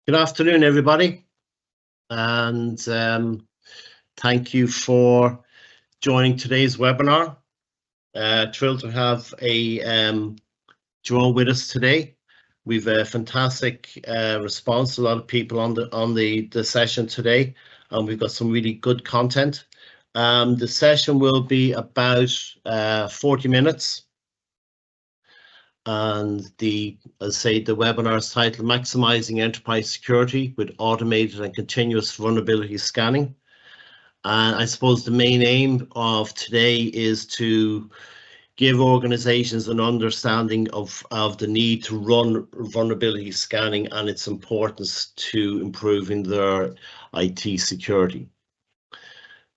Good afternoon, everybody, and thank you for joining today's webinar. Thrilled to have Joel with us today. We've a fantastic response. A lot of people on the session today, and we've got some really good content. The session will be about 40 minutes. And the webinar is titled Maximizing Enterprise Security with Automated and Continuous Vulnerability Scanning. And I suppose the main aim of today is to give organizations an understanding of the need to run vulnerability scanning and its importance to improving their IT security.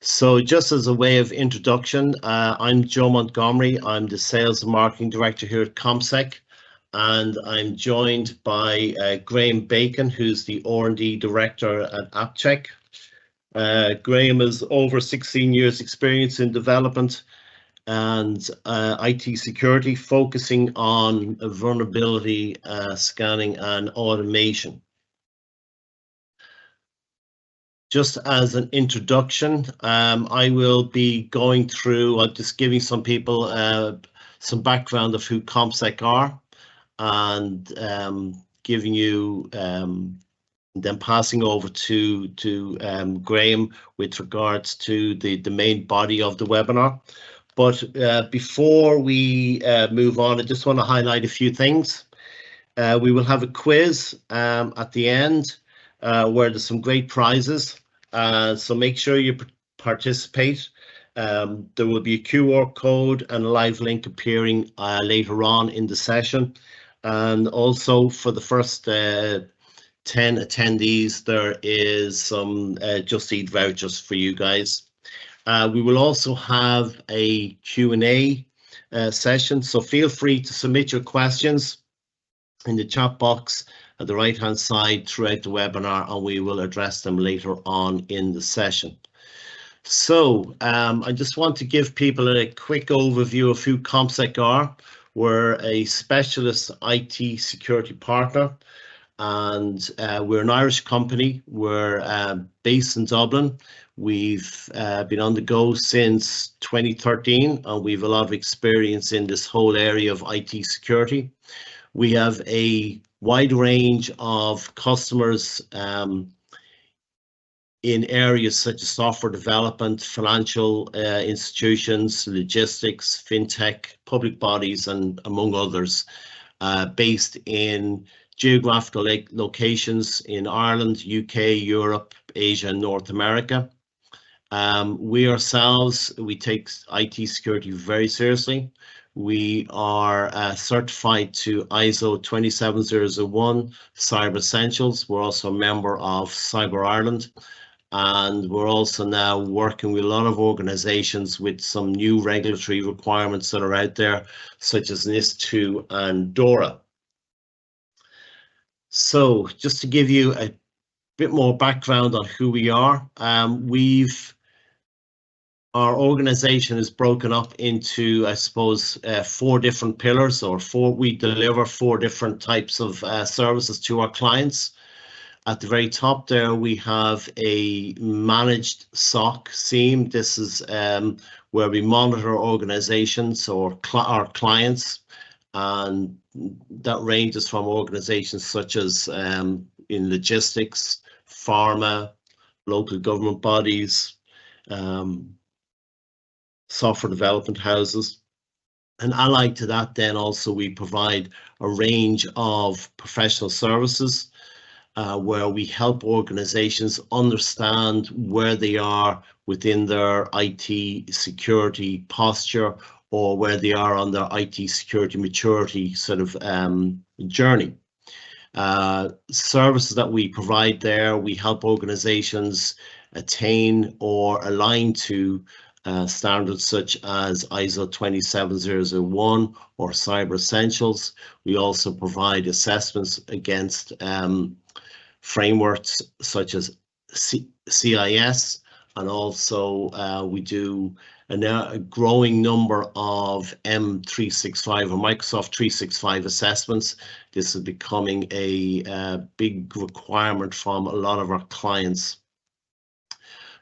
So just as a way of introduction, I'm Joe Montgomery. I'm the Sales and Marketing Director here at ComSec, and I'm joined by Graham Bacon, who's the R&D Director at AppCheck. Graham has over 16 years experience in development and IT security, focusing on vulnerability scanning and automation. Just as an introduction, I will be going through, just giving some people some background of who ComSec are, and giving you, then passing over to Graham with regards to the main body of the webinar. But before we move on, I just want to highlight a few things. We will have a quiz at the end where there's some great prizes. So make sure you participate. There will be a QR code and a live link appearing later on in the session. And also for the first 10 attendees, there is some Just Eat vouchers for you guys. We will also have a Q&A session, so feel free to submit your questions in the chat box at the right hand side throughout the webinar, and we will address them later on in the session. So I just want to give people a quick overview of who ComSec are. We're a specialist IT security partner, and we're an Irish company. We're based in Dublin. We've been on the go since 2013, and we've a lot of experience in this whole area of IT security. We have a wide range of customers in areas such as software development, financial institutions, logistics, fintech, public bodies, and among others, based in geographical locations in Ireland, UK, Europe, Asia, and North America. We ourselves, we take IT security very seriously. We are certified to ISO 27001 Cyber Essentials. We're also a member of Cyber Ireland, and we're also now working with a lot of organizations with some new regulatory requirements that are out there, such as NIS2 and DORA. So just to give you a bit more background on who we are, our organization is broken up into, I suppose, 4 different pillars, or we deliver 4 different types of services to our clients. At the very top there, we have a managed SOC SIEM. This is where we monitor organizations or our clients, and that ranges from organizations such as in logistics, pharma, local government bodies, software development houses. And allied to that, then also we provide a range of professional services where we help organizations understand where they are within their IT security posture, or where they are on their IT security maturity sort of journey. Services that we provide there, we help organizations attain or align to standards such as ISO 27001 or Cyber Essentials. We also provide assessments against frameworks such as CIS, and also we do a growing number of M365 or Microsoft 365 assessments. This is becoming a big requirement from a lot of our clients.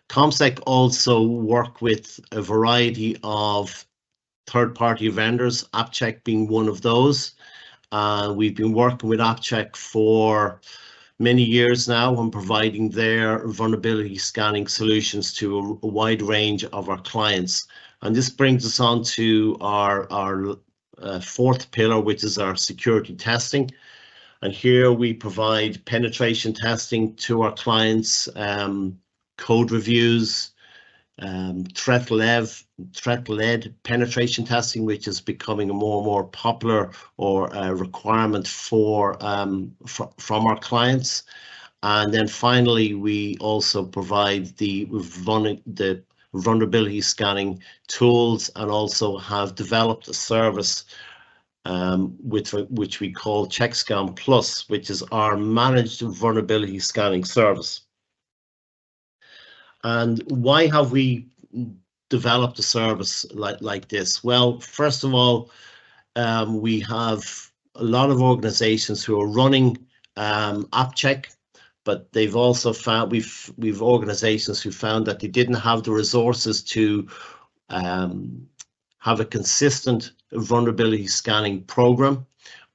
ComSec also work with a variety of third-party vendors, AppCheck being one of those. We've been working with AppCheck for many years now and providing their vulnerability scanning solutions to a wide range of our clients. And this brings us on to our fourth pillar, which is our security testing. And here we provide penetration testing to our clients, code reviews, threat-led penetration testing, which is becoming a more and more popular or requirement from our clients. And then finally, we also provide the vulnerability scanning tools and also have developed a service which we call CheckScan Plus, which is our managed vulnerability scanning service. And why have we developed a service like this? Well, first of all, we have a lot of organizations who are running AppCheck, but they've also found we've organizations who found that they didn't have the resources to have a consistent vulnerability scanning program,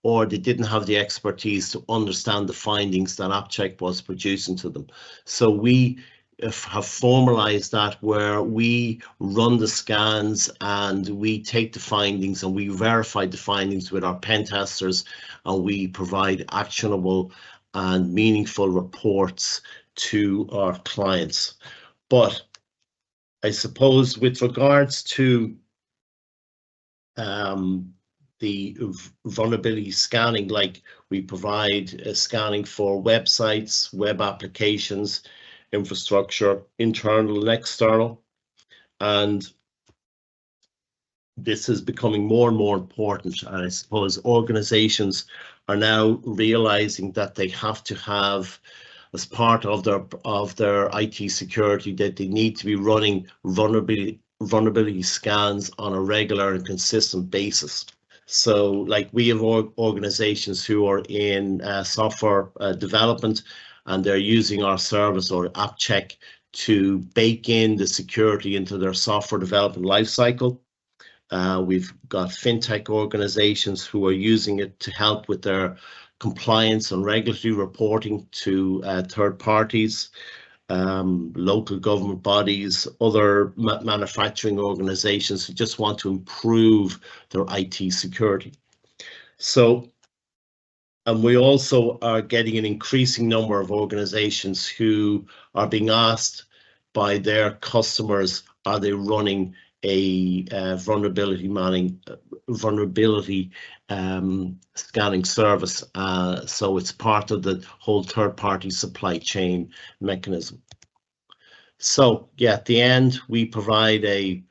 or they didn't have the expertise to understand the findings that AppCheck was producing to them. So we have formalized that, where we run the scans and we take the findings and we verify the findings with our pen testers, and we provide actionable and meaningful reports to our clients. But I suppose with regards to the vulnerability scanning, like we provide scanning for websites, web applications, infrastructure, internal and external, and this is becoming more and more important. And I suppose organizations are now realizing that they have to have, as part of their IT security, that they need to be running vulnerability scans on a regular and consistent basis. So like we have organizations who are in software development, and they're using our service or AppCheck to bake in the security into their software development lifecycle. We've got fintech organizations who are using it to help with their compliance and regulatory reporting to third parties, local government bodies, other manufacturing organizations who just want to improve their IT security. So, and we also are getting an increasing number of organizations who are being asked by their customers, are they running a vulnerability scanning service? So it's part of the whole third-party supply chain mechanism. So yeah, at the end, we provide a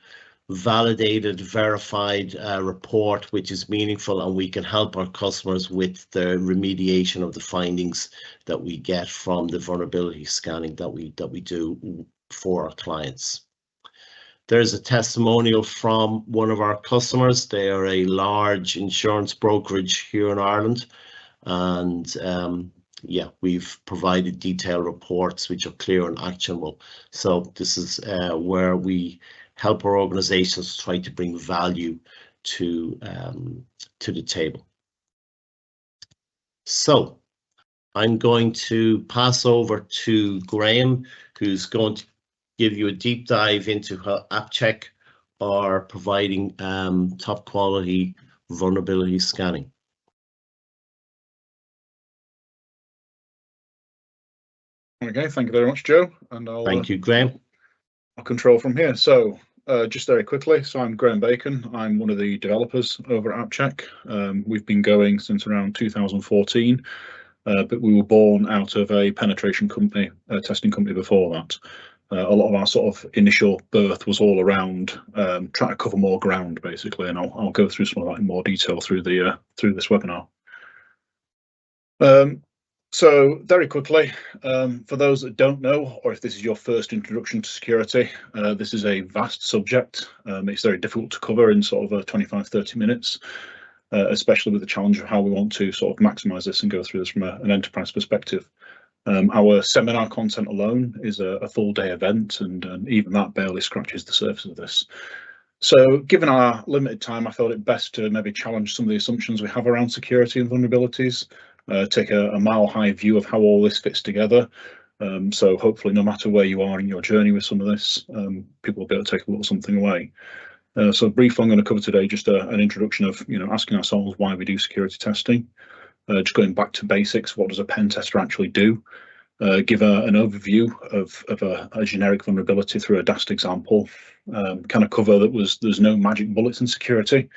validated, verified report which is meaningful, and we can help our customers with the remediation of the findings that we get from the vulnerability scanning that we do for our clients. There's a testimonial from one of our customers. They are a large insurance brokerage here in Ireland, and yeah, we've provided detailed reports which are clear and actionable. So this is where we help our organizations try to bring value to the table. So I'm going to pass over to Graham, who's going to give you a deep dive into how AppCheck are providing top quality vulnerability scanning. Okay, thank you very much, Joe. And Thank you, Graham. I'll control from here. So just very quickly, so I'm Graham Bacon. I'm one of the developers over at AppCheck. We've been going since around 2014, but we were born out of a penetration company, a testing company before that. A lot of our sort of initial birth was all around trying to cover more ground, basically, and I'll go through some of that in more detail through this webinar. So very quickly, for those that don't know, or if this is your first introduction to security, this is a vast subject. It's very difficult to cover in sort of 25-30 minutes, especially with the challenge of how we want to sort of maximize this and go through this from an enterprise perspective. Our seminar content alone is a full day event, and even that barely scratches the surface of this. So given our limited time, I felt it best to maybe challenge some of the assumptions we have around security and vulnerabilities, take a mile-high view of how all this fits together. So hopefully, no matter where you are in your journey with some of this, people will be able to take a little something away. So briefly, I'm going to cover today just an introduction of, asking ourselves why we do security testing, just going back to basics. What does a pen tester actually do? Give an overview of a generic vulnerability through a DAST example. Kind of cover that there's no magic bullets in security.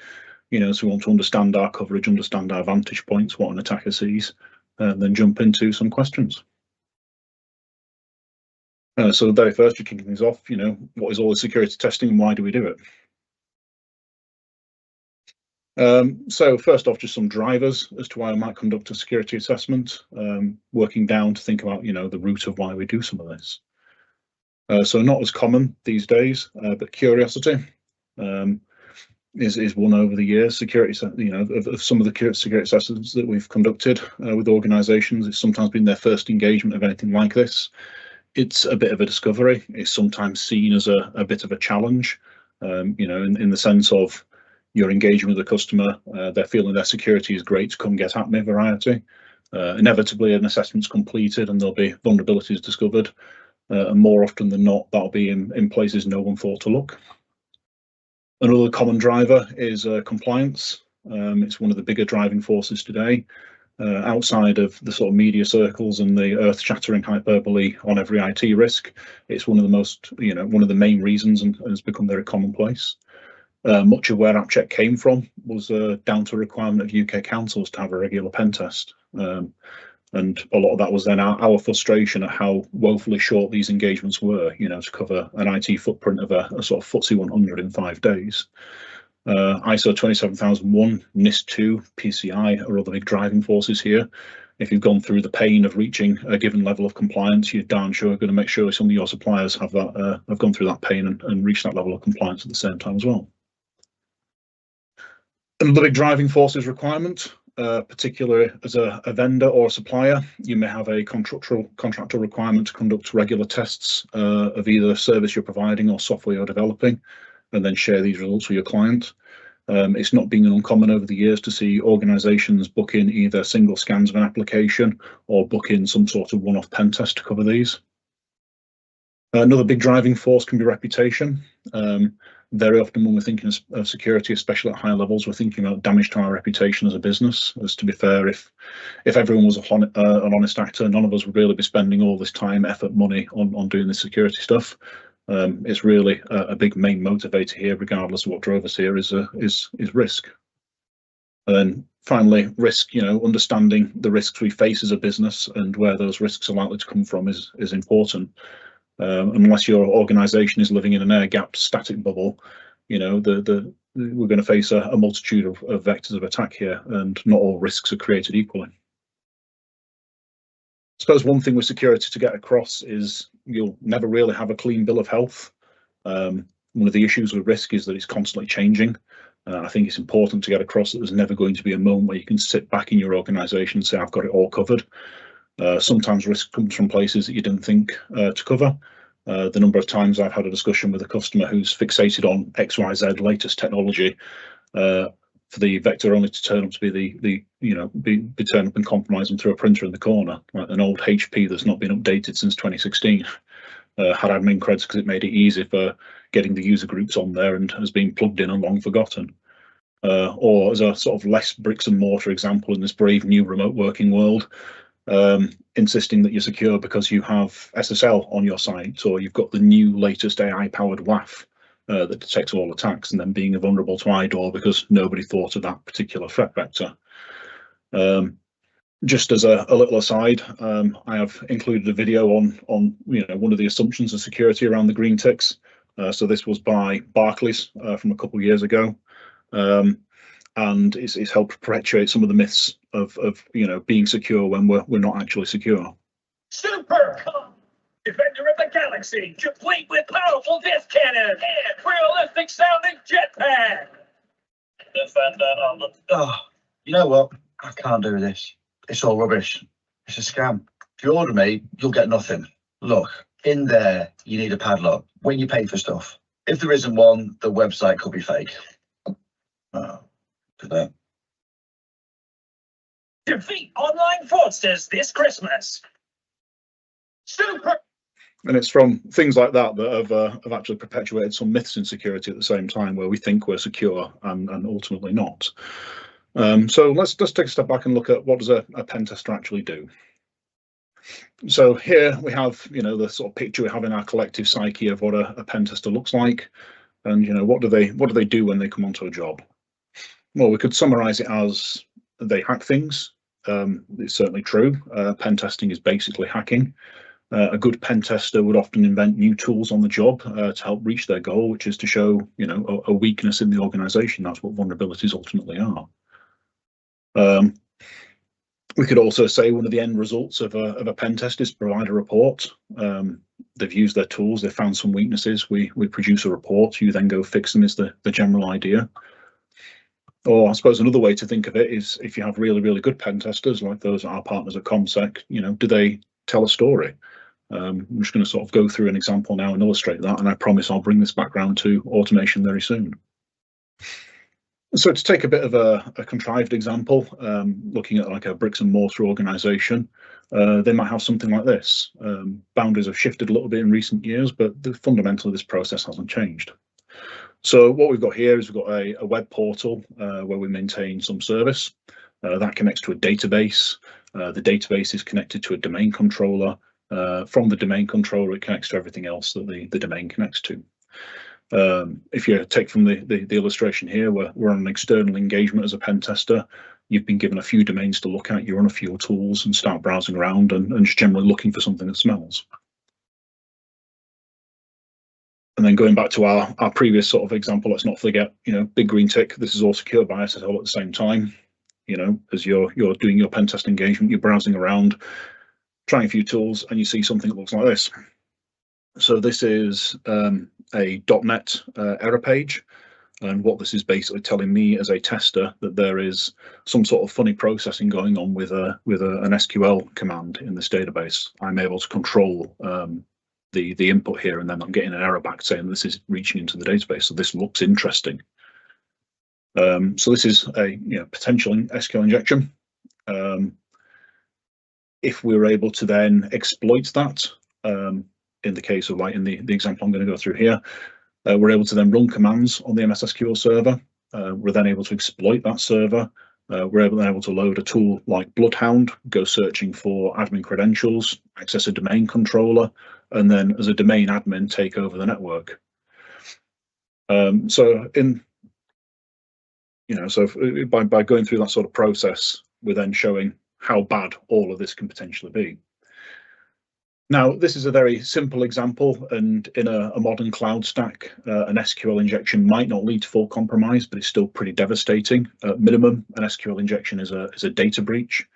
So we want to understand our coverage, understand our vantage points, what an attacker sees, and then jump into some questions. So very first, to kick things off, what is all the security testing and why do we do it? So first off, just some drivers as to why I might conduct a security assessment, working down to think about, the root of why we do some of this. So not as common these days, but curiosity is one over the years. Security, of some of the security assessments that we've conducted with organisations, it's sometimes been their first engagement of anything like this. It's a bit of a discovery. It's sometimes seen as a bit of a challenge, in the sense of you're engaging with a customer, they're feeling their security is great, come get at me variety. Inevitably, an assessment's completed and there'll be vulnerabilities discovered. And more often than not, that'll be in places no one thought to look. Another common driver is compliance. It's one of the bigger driving forces today. Outside of the sort of media circles and the earth-shattering hyperbole on every IT risk, it's one of the most, one of the main reasons, and has become very commonplace. Much of where AppCheck came from was down to a requirement of UK councils to have a regular pen test. And a lot of that was then our frustration at how woefully short these engagements were, to cover an IT footprint of a sort of FTSE 100 in 5 days. ISO 27001, NIST2, PCI are other big driving forces here. If you've gone through the pain of reaching a given level of compliance, you're darn sure going to make sure some of your suppliers have gone through that pain and reached that level of compliance at the same time as well. Another big driving force is requirement. Particularly as a vendor or a supplier, you may have a contractual requirement to conduct regular tests of either service you're providing or software you're developing, and then share these results with your client. It's not been uncommon over the years to see organisations book in either single scans of an application or book in some sort of one-off pen test to cover these. Another big driving force can be reputation. Very often when we're thinking of security, especially at high levels, we're thinking about damage to our reputation as a business. As to be fair, if everyone was an honest actor, none of us would really be spending all this time, effort, money on doing this security stuff. It's really a big main motivator here, regardless of what drove us here, is risk. And then finally, risk. Understanding the risks we face as a business and where those risks are likely to come from is important. Unless your organisation is living in an air-gapped static bubble, we're going to face a multitude of vectors of attack here, and not all risks are created equally. I suppose one thing with security to get across is you'll never really have a clean bill of health. One of the issues with risk is that it's constantly changing. I think it's important to get across that there's never going to be a moment where you can sit back in your organisation and say, I've got it all covered. Sometimes risk comes from places that you didn't think to cover. The number of times I've had a discussion with a customer who's fixated on XYZ latest technology, for the vector only to turn up to be be turned up and compromise them through a printer in the corner, like an old HP that's not been updated since 2016. Had admin creds because it made it easy for getting the user groups on there and has been plugged in and long forgotten. Or as a sort of less bricks and mortar example in this brave new remote working world, insisting that you're secure because you have SSL on your site, or you've got the new latest AI-powered WAF that detects all attacks, and then being vulnerable to IDOR because nobody thought of that particular threat vector. Just as a little aside, I have included a video on one of the assumptions of security around the green ticks. So this was by Barclays from a couple of years ago, and it's helped perpetuate some of the myths being secure when we're not actually secure. Super Defender of the Galaxy, complete with powerful disc cannon and realistic sounding jetpack. Defender of the... Oh, you know what? I can't do this. It's all rubbish. It's a scam. If you order me, you'll get nothing. Look, in there, you need a padlock when you pay for stuff. If there isn't one, the website could be fake. Oh, for that. Defeat online fraudsters this Christmas. Super. And it's from things like that that have actually perpetuated some myths in security at the same time, where we think we're secure and ultimately not. So let's just take a step back and look at what does a pen tester actually do. So here we have, the sort of picture we have in our collective psyche of what a pen tester looks like, and what do they do when they come onto a job? Well, we could summarize it as they hack things. It's certainly true. Pen testing is basically hacking. A good pen tester would often invent new tools on the job to help reach their goal, which is to show, a weakness in the organization. That's what vulnerabilities ultimately are. We could also say one of the end results of a pen test is to provide a report. They've used their tools, they've found some weaknesses, we produce a report, you then go fix them is the general idea. Or I suppose another way to think of it is if you have really, really good pen testers like those are our partners at ComSec, do they tell a story? I'm just going to sort of go through an example now and illustrate that, and I promise I'll bring this back round to automation very soon. So to take a bit of a contrived example, looking at like a bricks and mortar organisation, they might have something like this. Boundaries have shifted a little bit in recent years, but fundamentally this process hasn't changed. So what we've got here is we've got a web portal where we maintain some service that connects to a database. The database is connected to a domain controller. From the domain controller, it connects to everything else that the domain connects to. If you take from the illustration here, we're on an external engagement as a pen tester. You've been given a few domains to look at. You're on a few tools and start browsing around and just generally looking for something that smells. And then going back to our previous sort of example, let's not forget, big green tick. This is all secure by SSL at the same time. As you're doing your pen test engagement, you're browsing around, trying a few tools, and you see something that looks like this. So this is a .NET error page, and what this is basically telling me as a tester that there is some sort of funny processing going on with an SQL command in this database. I'm able to control the input here, and then I'm getting an error back saying this is reaching into the database. So this looks interesting. So this is a potential SQL injection. If we're able to then exploit that, in the case of in the example I'm going to go through here, we're able to then run commands on the MS SQL server. We're then able to exploit that server. We're able to load a tool like Bloodhound, go searching for admin credentials, access a domain controller, and then as a domain admin take over the network. So by going through that sort of process, we're then showing how bad all of this can potentially be. Now, this is a very simple example, and in a modern cloud stack, an SQL injection might not lead to full compromise, but it's still pretty devastating. At minimum, an SQL injection is a data breach.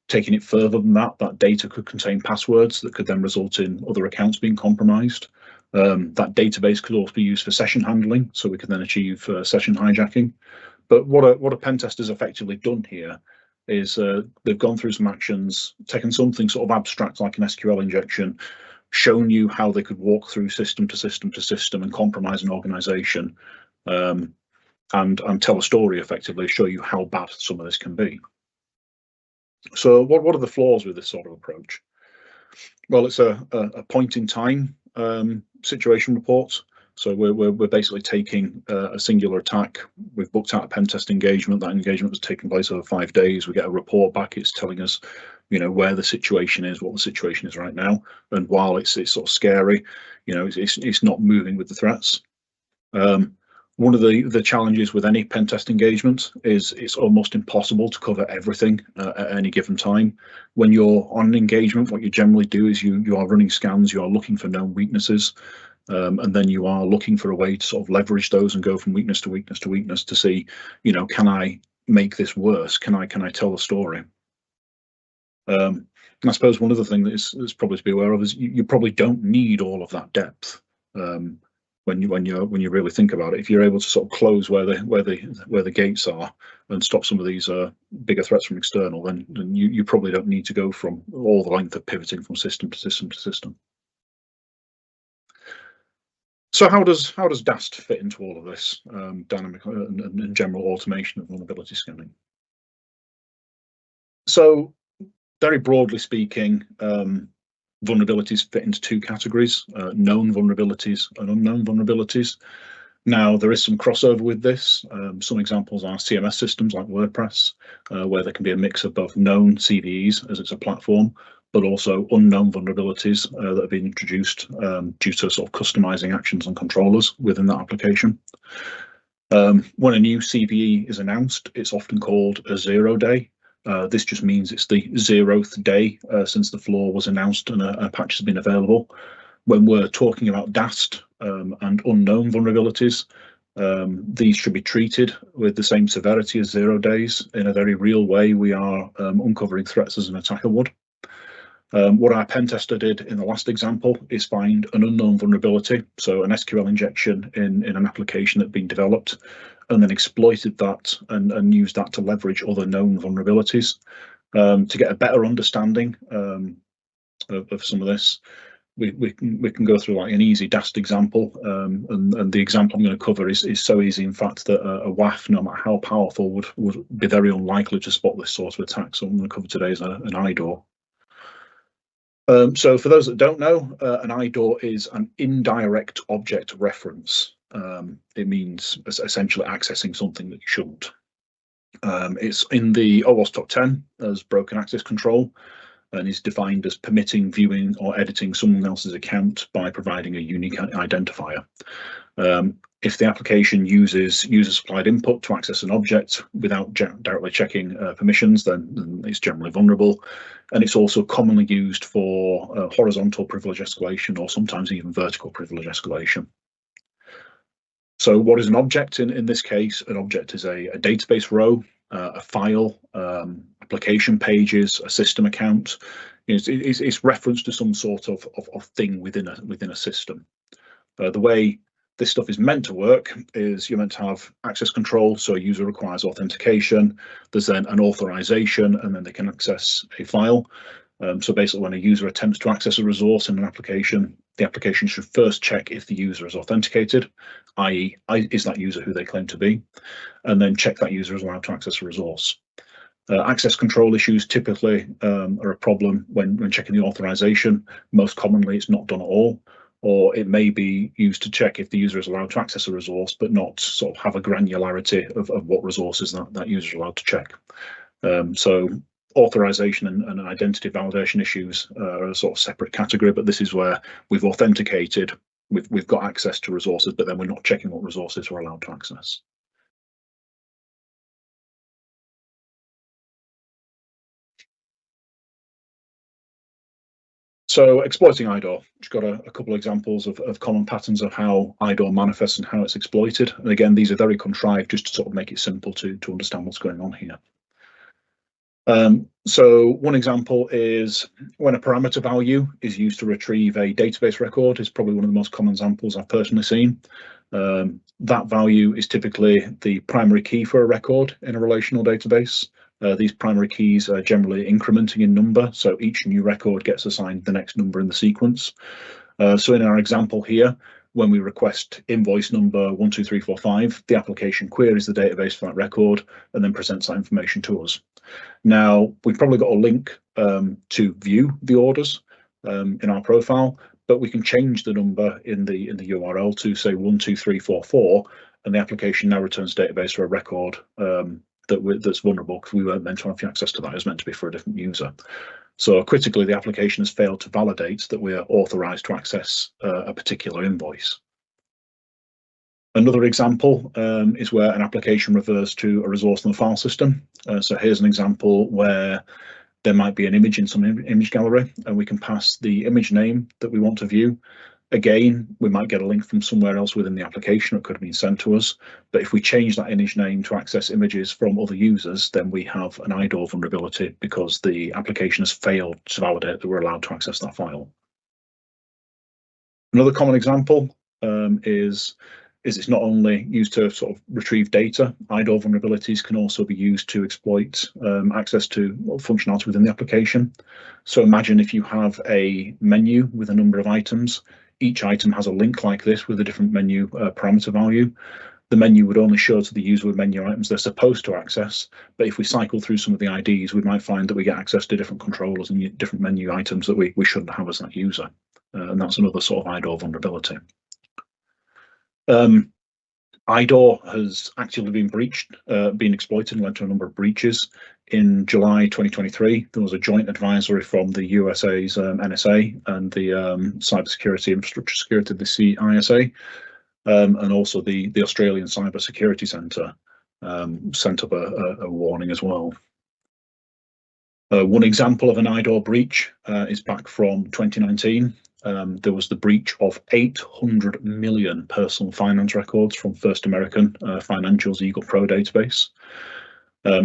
Taking it further than that, that data could contain passwords that could then result in other accounts being compromised. That database could also be used for session handling, so we can then achieve session hijacking. But what a pen tester's effectively done here is they've gone through some actions, taken something sort of abstract like an SQL injection, shown you how they could walk through system to system to system and compromise an organization, and tell a story effectively, show you how bad some of this can be. So what are the flaws with this sort of approach? Well, it's a point in time situation report. So we're basically taking a singular attack. We've booked out a pen test engagement. That engagement was taking place over 5 days. We get a report back. It's telling us, where the situation is, what the situation is right now. And while it's sort of scary, it's not moving with the threats. One of the challenges with any pen test engagement is it's almost impossible to cover everything at any given time. When you're on an engagement, what you generally do is you are running scans, you are looking for known weaknesses, and then you are looking for a way to sort of leverage those and go from weakness to weakness to weakness to see, can I make this worse? Can I tell the story? And I suppose one other thing that is probably to be aware of is you probably don't need all of that depth when you really think about it. If you're able to sort of close where the gates are and stop some of these bigger threats from external, then you probably don't need to go from all the length of pivoting from system to system to system. So how does DAST fit into all of this dynamic and general automation of vulnerability scanning? So very broadly speaking, vulnerabilities fit into two categories: known vulnerabilities and unknown vulnerabilities. Now, there is some crossover with this. Some examples are CMS systems like WordPress, where there can be a mix of both known CVEs, as it's a platform, but also unknown vulnerabilities that have been introduced due to sort of customizing actions and controllers within that application. When a new CVE is announced, it's often called a 0-day. This just means it's the 0th day since the flaw was announced and a patch has been available. When we're talking about DAST and unknown vulnerabilities, these should be treated with the same severity as 0 days. In a very real way, we are uncovering threats as an attacker would. What our pen tester did in the last example is find an unknown vulnerability, so an SQL injection in an application that had been developed, and then exploited that and used that to leverage other known vulnerabilities. To get a better understanding of some of this, we can go through like an easy DAST example, and the example I'm going to cover is so easy, in fact, that a WAF, no matter how powerful, would be very unlikely to spot this sort of attack. So I'm going to cover today is an IDOR. So for those that don't know, an IDOR is an indirect object reference. It means essentially accessing something that you shouldn't. It's in the OWASP top 10 as broken access control, and is defined as permitting viewing or editing someone else's account by providing a unique identifier. If the application uses user-supplied input to access an object without directly checking permissions, then it's generally vulnerable. And it's also commonly used for horizontal privilege escalation, or sometimes even vertical privilege escalation. So what is an object in this case? An object is a database row, a file, application pages, a system account. It's reference to some sort of thing within a system. The way this stuff is meant to work is you're meant to have access control, so a user requires authentication. There's then an authorization, and then they can access a file. So basically, when a user attempts to access a resource in an application, the application should first check if the user is authenticated, i.e., is that user who they claim to be, and then check that user is allowed to access a resource. Access control issues typically are a problem when checking the authorization. Most commonly, it's not done at all, or it may be used to check if the user is allowed to access a resource, but not sort of have a granularity of what resources that user is allowed to check. So authorization and identity validation issues are a sort of separate category, but this is where we've authenticated, we've got access to resources, but then we're not checking what resources we're allowed to access. So exploiting IDOR, we've got a couple of examples of common patterns of how IDOR manifests and how it's exploited. And again, these are very contrived just to sort of make it simple to understand what's going on here. So one example is when a parameter value is used to retrieve a database record. Is probably one of the most common examples I've personally seen. That value is typically the primary key for a record in a relational database. These primary keys are generally incrementing in number, so each new record gets assigned the next number in the sequence. So in our example here, when we request invoice number 12345, the application queries the database for that record and then presents that information to us. Now, we've probably got a link to view the orders in our profile, but we can change the number in the URL to say 12344, and the application now returns database for a record that's vulnerable because we weren't meant to have access to that. It was meant to be for a different user. So critically, the application has failed to validate that we are authorized to access a particular invoice. Another example is where an application refers to a resource in the file system. So here's an example where there might be an image in some image gallery, and we can pass the image name that we want to view Again, we might get a link from somewhere else within the application that could have been sent to us, but if we change that image name to access images from other users, then we have an IDOR vulnerability because the application has failed to validate that we're allowed to access that file. Another common example is it's not only used to sort of retrieve data. IDOR vulnerabilities can also be used to exploit access to functionality within the application. So imagine if you have a menu with a number of items. Each item has a link like this with a different menu parameter value. The menu would only show to the user with menu items they're supposed to access, but if we cycle through some of the IDs, we might find that we get access to different controllers and different menu items that we shouldn't have as that user. And that's another sort of IDOR vulnerability. IDOR has actively been breached, been exploited and led to a number of breaches. In July 2023, there was a joint advisory from the USA's NSA and the Cybersecurity Infrastructure Security, the CISA, and also the Australian Cyber Security Centre sent up a warning as well. One example of an IDOR breach is back from 2019. There was the breach of 800 million personal finance records from First American Financial's Eagle Pro database.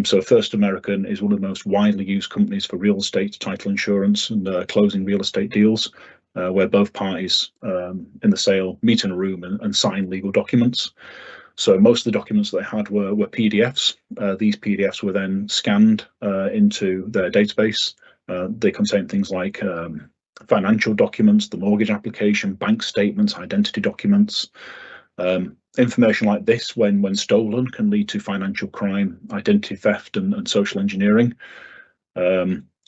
So First American is one of the most widely used companies for real estate title insurance and closing real estate deals, where both parties in the sale meet in a room and sign legal documents. So most of the documents that they had were PDFs. These PDFs were then scanned into their database. They contain things like financial documents, the mortgage application, bank statements, identity documents. Information like this, when stolen, can lead to financial crime, identity theft, and social engineering,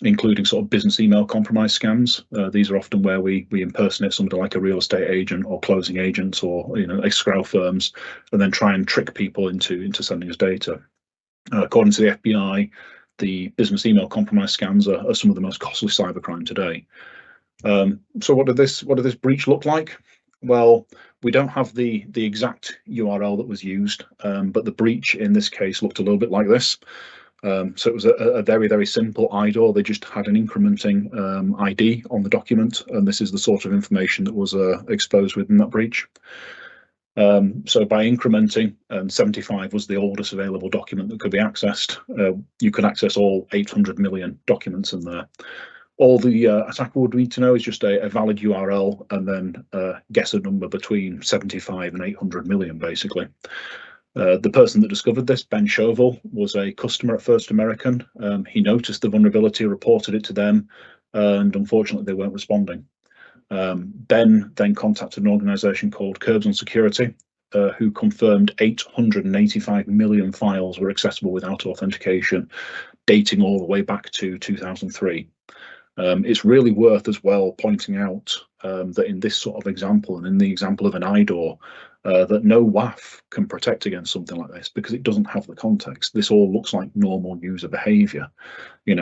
including sort of business email compromise scams. These are often where we impersonate somebody like a real estate agent or closing agents or escrow firms, and then try and trick people into sending us data. According to the FBI, the business email compromise scams are some of the most costly cybercrime today. So what did this breach look like? Well, we don't have the exact URL that was used, but the breach in this case looked a little bit like this. So it was a very, very simple IDOR. They just had an incrementing ID on the document, and this is the sort of information that was exposed within that breach. So by incrementing, 75 was the oldest available document that could be accessed. You could access all 800 million documents in there. All the attacker would need to know is just a valid URL and then guess a number between 75 and 800 million, basically. The person that discovered this, Ben Chauvel, was a customer at First American. He noticed the vulnerability, reported it to them, and unfortunately they weren't responding. Ben then contacted an organisation called Curbs on Security, who confirmed 885 million files were accessible without authentication, dating all the way back to 2003. It's really worth as well pointing out that in this sort of example, and in the example of an IDOR, that no WAF can protect against something like this because it doesn't have the context. This all looks like normal user behavior,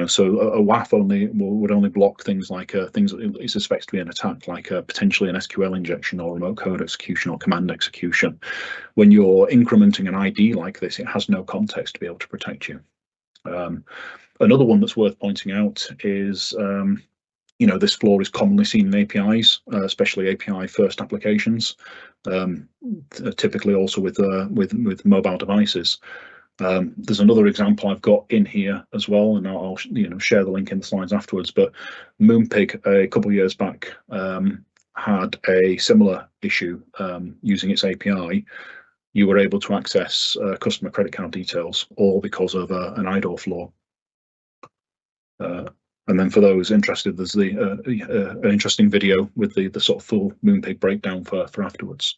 so a WAF would only block things like things that it suspects to be an attack, like potentially an SQL injection or remote code execution or command execution. When you're incrementing an ID like this, it has no context to be able to protect you. Another one that's worth pointing out is, this flaw is commonly seen in APIs, especially API first applications, typically also with mobile devices. There's another example I've got in here as well, and I'll share the link in the slides afterwards. But Moonpig a couple of years back had a similar issue using its API. You were able to access customer credit card details, all because of an IDOR flaw. And then for those interested, there's an interesting video with the sort of full Moonpig breakdown for afterwards.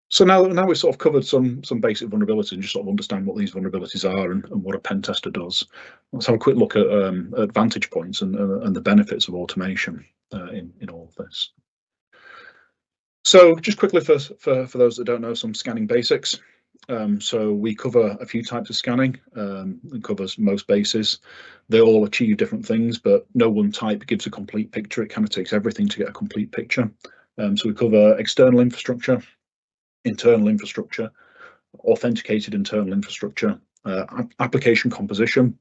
So now we've sort of covered some basic vulnerabilities and just sort of understand what these vulnerabilities are and what a pen tester does. Let's have a quick look at vantage points and the benefits of automation in all of this. So just quickly for those that don't know, some scanning basics. So we cover a few types of scanning. It covers most bases. They all achieve different things, but no one type gives a complete picture. It kind of takes everything to get a complete picture. So we cover external infrastructure, internal infrastructure, authenticated internal infrastructure, application composition,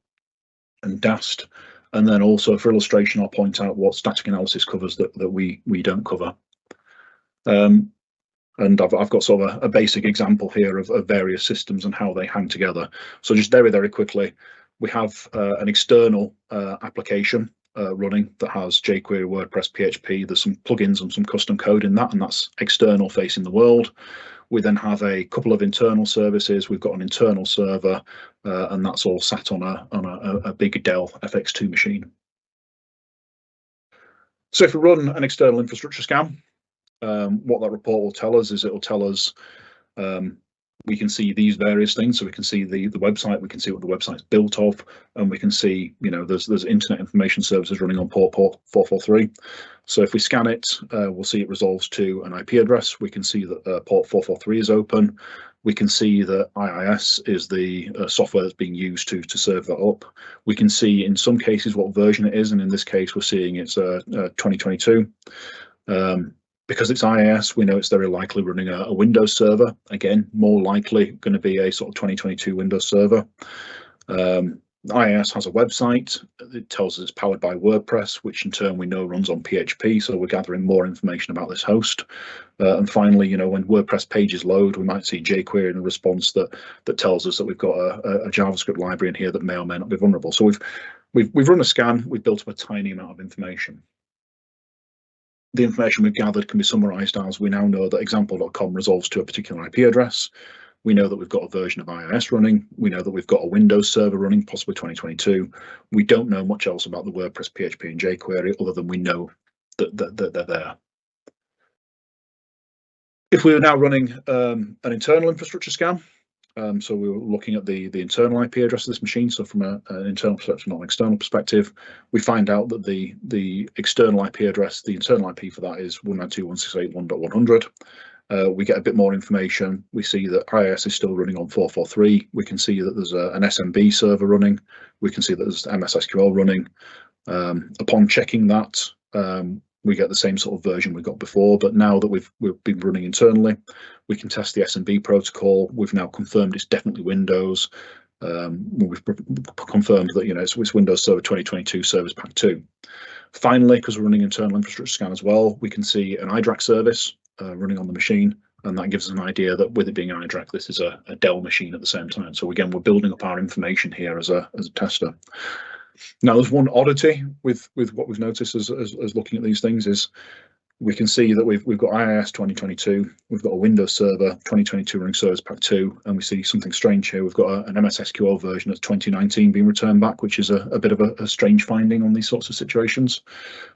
and DAST. And then also for illustration, I'll point out what static analysis covers that we don't cover. And I've got sort of a basic example here of various systems and how they hang together. So just very quickly, we have an external application running that has jQuery, WordPress, PHP. There's some plugins and some custom code in that, and that's external facing the world. We then have a couple of internal services. We've got an internal server, and that's all sat on a big Dell FX2 machine. So if we run an external infrastructure scan, what that report will tell us is it will tell us we can see these various things. So we can see the website, we can see what the website's built of, and we can see, you know, there's internet information services running on port 443. So if we scan it, we'll see it resolves to an IP address. We can see that port 443 is open. We can see that IIS is the software that's being used to serve that up. We can see in some cases what version it is, and in this case we're seeing it's 2022. Because it's IIS, we know it's very likely running a Windows server. Again, more likely going to be a sort of 2022 Windows server. IIS has a website. It tells us it's powered by WordPress, which in turn we know runs on PHP. So we're gathering more information about this host. And finally, you know, when WordPress pages load, we might see jQuery in a response that tells us that we've got a JavaScript library in here that may or may not be vulnerable. So we've run a scan. We've built up a tiny amount of information. The information we've gathered can be summarized as we now know that example.com resolves to a particular IP address. We know that we've got a version of IIS running. We know that we've got a Windows server running, possibly 2022. We don't know much else about the WordPress, PHP, and jQuery other than we know that they're there. If we are now running an internal infrastructure scan, so we were looking at the internal IP address of this machine. So from an internal perspective, not an external perspective, we find out that the external IP address, the internal IP for that is 192.168.1.100. We get a bit more information. We see that IIS is still running on 443. We can see that there's an SMB server running. We can see that there's MS SQL running. Upon checking that, we get the same sort of version we got before, but now that we've been running internally, we can test the SMB protocol. We've now confirmed it's definitely Windows. We've confirmed that, you know, it's Windows Server 2022 Service Pack 2. Finally, because we're running internal infrastructure scan as well, we can see an iDRAC service running on the machine, and that gives us an idea that with it being iDRAC, this is a Dell machine at the same time. So again, we're building up our information here as a tester. Now, there's one oddity with what we've noticed as looking at these things is we can see that we've got IIS 2022, we've got a Windows Server 2022 running Service Pack 2, and we see something strange here. We've got an MS SQL version that's 2019 being returned back, which is a bit of a strange finding on these sorts of situations.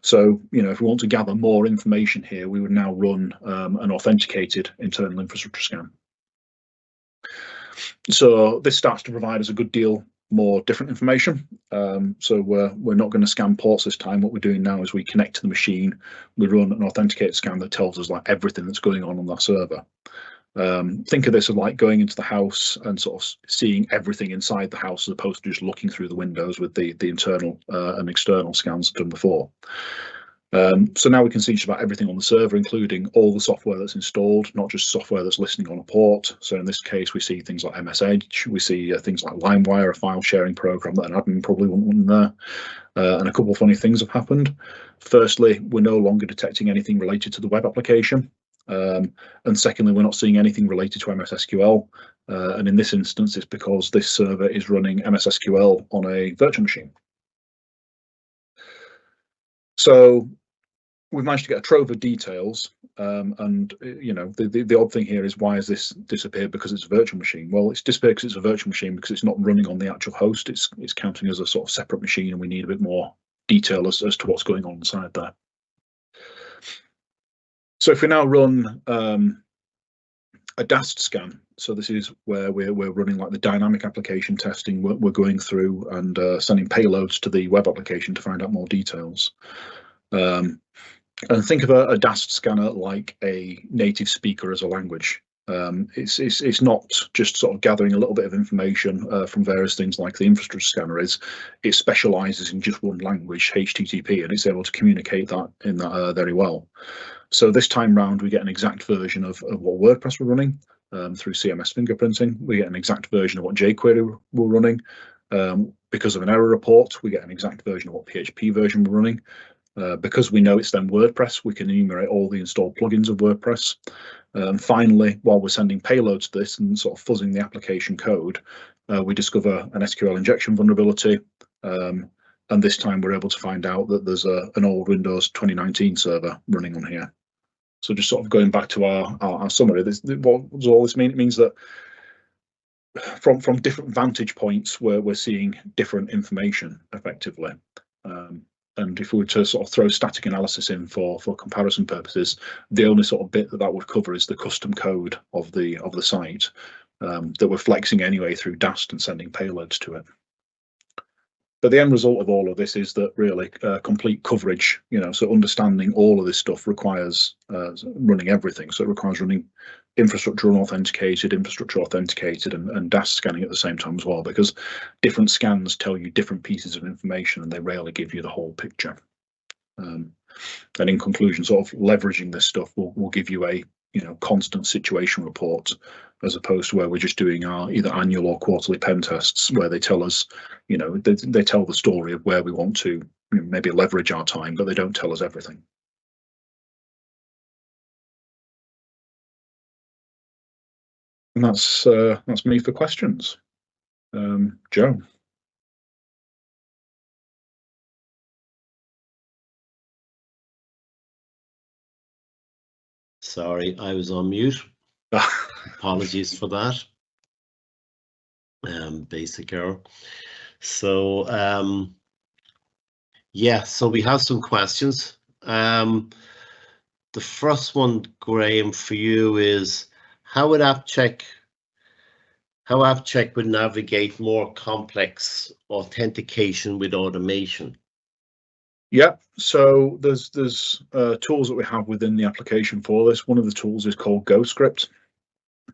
So, you know, if we want to gather more information here, we would now run an authenticated internal infrastructure scan. So this starts to provide us a good deal more different information. So we're not going to scan ports this time. What we're doing now is we connect to the machine, we run an authenticated scan that tells us like everything that's going on that server. Think of this as like going into the house and sort of seeing everything inside the house as opposed to just looking through the windows with the internal and external scans done before. So now we can see just about everything on the server, including all the software that's installed, not just software that's listening on a port. So in this case, we see things like MS Edge, we see things like LimeWire, a file sharing program that an admin probably wouldn't want in there. And a couple of funny things have happened. Firstly, we're no longer detecting anything related to the web application. And secondly, we're not seeing anything related to MS SQL. And in this instance, it's because this server is running MS SQL on a virtual machine. So we've managed to get a trove of details, and you know, the odd thing here is, why has this disappeared because it's a virtual machine? Well, it's disappeared because it's a virtual machine because it's not running on the actual host. It's counting as a sort of separate machine, and we need a bit more detail as to what's going on inside there. So if we now run a DAST scan, so this is where we're running like the dynamic application testing. We're going through and sending payloads to the web application to find out more details. And think of a DAST scanner like a native speaker as a language. It's not just sort of gathering a little bit of information from various things like the infrastructure scanner is. It specializes in just one language, HTTP, and it's able to communicate that in that very well. So this time round, we get an exact version of what WordPress we're running through CMS fingerprinting. We get an exact version of what jQuery we're running. because of an error report, we get an exact version of what PHP version we're running. Because we know it's then WordPress, we can enumerate all the installed plugins of WordPress. Finally, while we're sending payloads to this and sort of fuzzing the application code, we discover an SQL injection vulnerability. And this time we're able to find out that there's an old Windows 2019 server running on here. So just sort of going back to our summary, what does all this mean? It means that from different vantage points we're seeing different information effectively. And if we were to sort of throw static analysis in for comparison purposes, the only sort of bit that would cover is the custom code of the site that we're flexing anyway through Dast and sending payloads to it. But the end result of all of this is that really complete coverage, so understanding all of this stuff requires running everything. So it requires running infrastructure unauthenticated, infrastructure authenticated, and Dast scanning at the same time as well, because different scans tell you different pieces of information and they rarely give you the whole picture. And in conclusion, sort of leveraging this stuff will give you a constant situation report, as opposed to where we're just doing our either annual or quarterly pen tests, where they tell us, they tell the story of where we want to maybe leverage our time, but they don't tell us everything. And that's me for questions. Joe. Sorry, I was on mute. Apologies for that. Basic error. So yeah, so we have some questions. The first one, Graham, for you is how would AppCheck would navigate more complex authentication with automation? Yeah, so there's tools that we have within the application for this. One of the tools is called GoScript,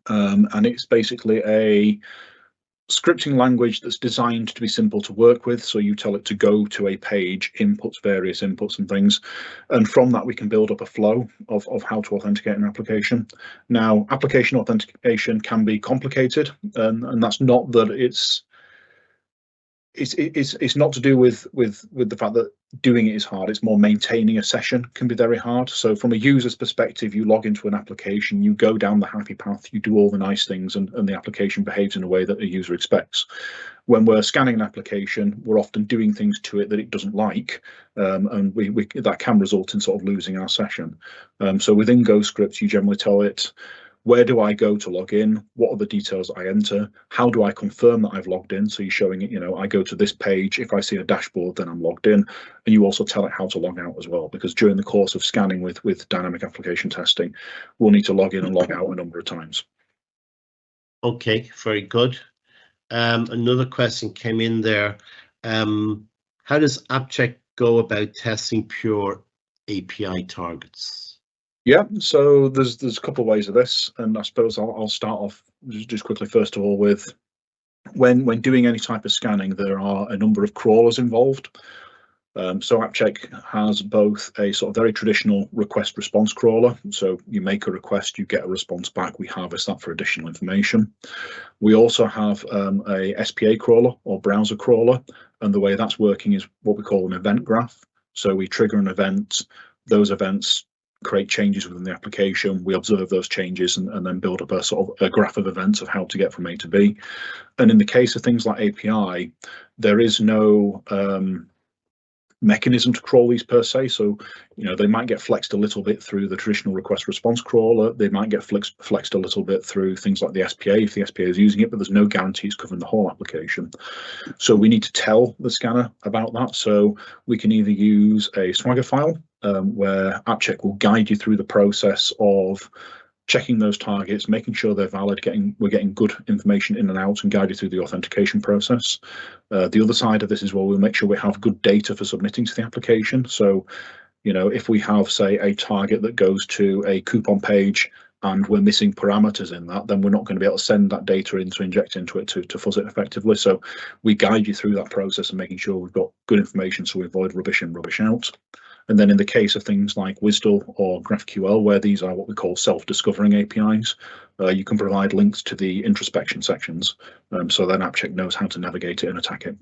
and it's basically a scripting language that's designed to be simple to work with. So you tell it to go to a page, inputs various inputs and things, and from that we can build up a flow of how to authenticate an application. Now, application authentication can be complicated, and that's not that it's not to do with the fact that doing it is hard. It's more maintaining a session can be very hard. So from a user's perspective, you log into an application, you go down the happy path, you do all the nice things, and the application behaves in a way that a user expects. When we're scanning an application, we're often doing things to it that it doesn't like, and that can result in sort of losing our session. So within GoScript, you generally tell it, where do I go to log in? What are the details I enter? How do I confirm that I've logged in? So you're showing it, I go to this page. If I see a dashboard, then I'm logged in. And you also tell it how to log out as well, because during the course of scanning with dynamic application testing, we'll need to log in and log out a number of times. Okay, very good. Another question came in there. How does AppCheck go about testing pure API targets? Yeah, so there's a couple of ways of this, and I suppose I'll start off just quickly first of all with when doing any type of scanning, there are a number of crawlers involved. So AppCheck has both a sort of very traditional request response crawler. So you make a request, you get a response back, we harvest that for additional information. We also have a SPA crawler or browser crawler, and the way that's working is what we call an event graph. So we trigger an event, those events create changes within the application, we observe those changes and then build up a sort of a graph of events of how to get from A to B. And in the case of things like API, there is no mechanism to crawl these per se. So they might get flexed a little bit through the traditional request response crawler, they might get flexed a little bit through things like the SPA if the SPA is using it, but there's no guarantees covering the whole application. So we need to tell the scanner about that. So we can either use a Swagger file where AppCheck will guide you through the process of checking those targets, making sure they're valid, we're getting good information in and out, and guide you through the authentication process. The other side of this is, well, we'll make sure we have good data for submitting to the application. So, if we have, say, a target that goes to a coupon page and we're missing parameters in that, then we're not going to be able to send that data in to inject into it to fuzz it effectively. So we guide you through that process and making sure we've got good information so we avoid rubbish in, rubbish out. And then in the case of things like WSDL or GraphQL, where these are what we call self-discovering APIs, you can provide links to the introspection sections, so then AppCheck knows how to navigate it and attack it.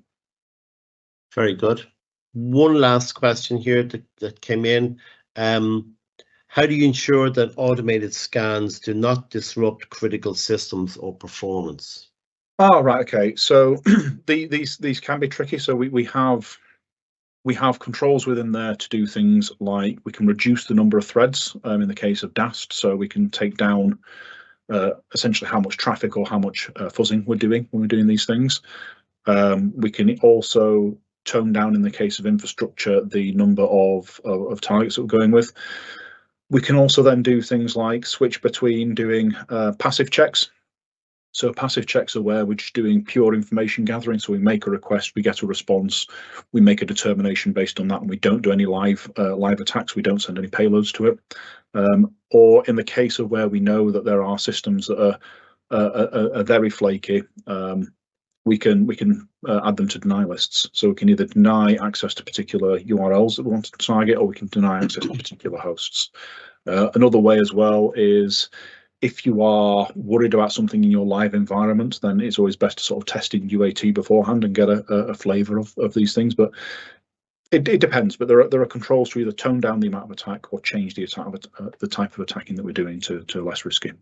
Very good. One last question here that came in. How do you ensure that automated scans do not disrupt critical systems or performance? Oh, right. Okay. So these can be tricky. So we have controls within there to do things like we can reduce the number of threads in the case of DAST. So we can take down essentially how much traffic or how much fuzzing we're doing when we're doing these things. We can also tone down, in the case of infrastructure, the number of targets that we're going with. We can also then do things like switch between doing passive checks. So passive checks are where we're just doing pure information gathering. So we make a request, we get a response, we make a determination based on that, and we don't do any live attacks. We don't send any payloads to it. Or in the case of where we know that there are systems that are very flaky, we can add them to deny lists. So we can either deny access to particular URLs that we want to target, or we can deny access to particular hosts. Another way as well is, if you are worried about something in your live environment, then it's always best to sort of test in UAT beforehand and get a flavour of these things. But it depends. But there are controls to either tone down the amount of attack or change the type of attacking that we're doing to less risky.